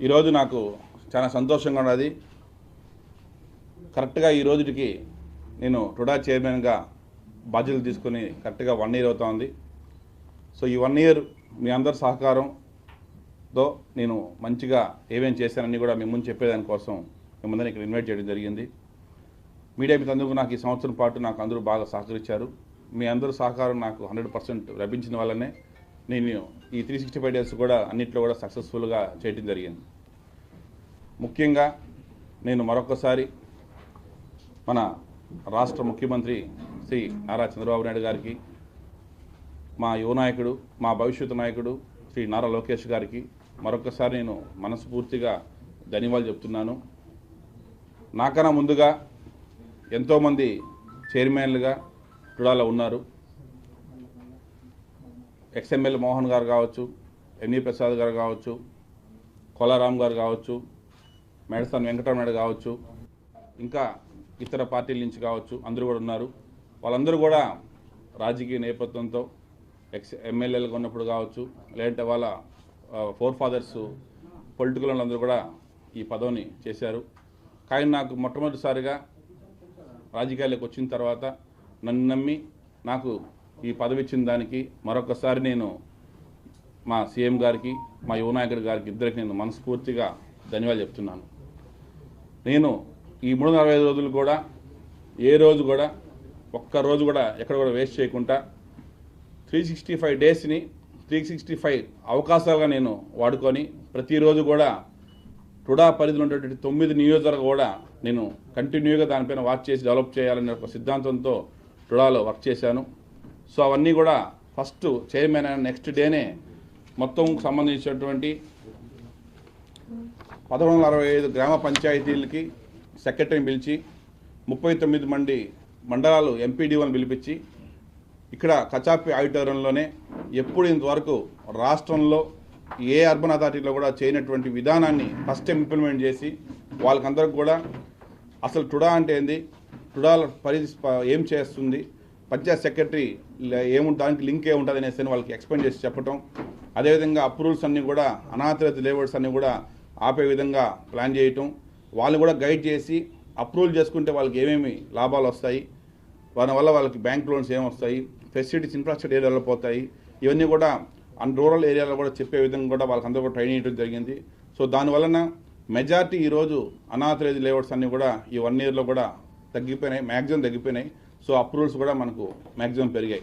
ఈరోజు నాకు చాలా సంతోషంగా ఉన్నది. కరెక్ట్గా ఈ రోజుకి నేను టుడా చైర్మన్గా బాధ్యతలు తీసుకుని కరెక్ట్గా 1 ఇయర్ అవుతుంది. సో ఈ 1 ఇయర్ మీ అందరి సహకారంతో నేను మంచిగా ఏమేమి చేశానని కూడా మీ ముందు చెప్పేదానికోసం మిమ్మల్ని ఇక్కడ ఇన్వైట్ చేయడం జరిగింది. మీడియా మిత్రులందరూ నాకు ఈ సంవత్సరం పాటు నాకు అందరూ బాగా సహకరించారు. మీ అందరూ సహకారం నాకు 100% లభించిన వల్లనే నేను ఈ 365 డేస్ కూడా అన్నింటిలో కూడా సక్సెస్ఫుల్గా చేయడం జరిగింది. ముఖ్యంగా నేను మరొకసారి మన రాష్ట్ర ముఖ్యమంత్రి శ్రీ నారా చంద్రబాబు నాయుడు గారికి, మా యువ నాయకుడు, మా భవిష్యత్తు నాయకుడు శ్రీ నారా లోకేష్ గారికి మరొకసారి నేను మనస్ఫూర్తిగా ధన్యవాదాలు చెప్తున్నాను. నాకన్నా ముందుగా ఎంతోమంది చైర్మన్లుగా టుడాలో ఉన్నారు. ఎక్స్ఎమ్మెల్యే మోహన్ గారు కావచ్చు, ఎన్వి ప్రసాద్ గారు కావచ్చు, కోలారాం గారు కావచ్చు, మేడసాని వెంకటరమణ కావచ్చు, ఇంకా ఇతర పార్టీల నుంచి కావచ్చు, అందరూ కూడా ఉన్నారు. వాళ్ళందరూ కూడా రాజకీయ నేపథ్యంతో ఎమ్మెల్యేలుగా ఉన్నప్పుడు కావచ్చు, లేదంటే వాళ్ళ ఫోర్ ఫాదర్స్ పొలిటికల్ వాళ్ళందరూ కూడా ఈ పదవిని చేశారు. కానీ నాకు మొట్టమొదటిసారిగా రాజకీయాల్లోకి వచ్చిన తర్వాత నన్ను నమ్మి నాకు ఈ పదవి ఇచ్చిన దానికి మరొకసారి నేను మా సీఎం గారికి, మా యువ నాయకుడి గారికి ఇద్దరికి నేను మనస్ఫూర్తిగా ధన్యవాదాలు చెప్తున్నాను. నేను ఈ 365 రోజులు కూడా ఏ రోజు కూడా ఒక్కరోజు కూడా ఎక్కడ కూడా వేస్ట్ చేయకుండా 365 డేస్ని 365 అవకాశాలుగా నేను వాడుకొని ప్రతిరోజు కూడా టుడా పరిధిలో ఉన్నటువంటి 9 నియోజకవర్గాలు కూడా నేను కంటిన్యూగా దానిపైన వర్క్ చేసి డెవలప్ చేయాలనే ఒక సిద్ధాంతంతో టుడాలో వర్క్ చేశాను. సో అవన్నీ కూడా ఫస్ట్ చైర్మన్ అయిన నెక్స్ట్ డేనే మొత్తం సంబంధించినటువంటి 1165 గ్రామ పంచాయతీలకి సెక్రటరీని పిలిచి 39 మంది మండలాలు ఎంపీడీఓని పిలిపించి ఇక్కడ కచాపి ఆడిటోరియంలోనే ఎప్పుడు ఇంతవరకు రాష్ట్రంలో ఏ అర్బన్ అథారిటీలో కూడా చేయనటువంటి విధానాన్ని ఫస్ట్ టైం ఇంప్లిమెంట్ చేసి వాళ్ళకందరికి కూడా అసలు టుడా అంటే ఏంది, టుడా పరిధి ఏం చేస్తుంది, పంచాయత్ సెక్రటరీ దానికి లింక్ ఏముంటుంది అనేసి వాళ్ళకి ఎక్స్ప్లెయిన్ చేసి చెప్పటం, అదేవిధంగా అప్రూవల్స్ అన్నీ కూడా అనాథరైజ్ లేబర్స్ అన్నీ కూడా ఆపే విధంగా ప్లాన్ చేయటం, వాళ్ళని కూడా గైడ్ చేసి అప్రూవల్ చేసుకుంటే వాళ్ళకి ఏమేమి లాభాలు వస్తాయి, వల్ల వాళ్ళకి బ్యాంక్ లోన్స్ ఏమొస్తాయి, ఫెసిలిటీస్ ఇన్ఫ్రాస్ట్రక్చర్ ఏరియాలో పోతాయి, ఇవన్నీ కూడా రూరల్ ఏరియాలో కూడా చెప్పే విధంగా కూడా వాళ్ళకందరూ కూడా ట్రైనింగ్ ఇవ్వడం జరిగింది. సో దానివలన మెజారిటీ ఈరోజు అనాథరైజ్ లేబర్స్ అన్నీ కూడా ఈ 1 ఇయర్లో కూడా తగ్గిపోయినాయి, మ్యాక్సిమం తగ్గిపోయినాయి. సో అప్రూవల్స్ కూడా మనకు మ్యాక్సిమం పెరిగాయి.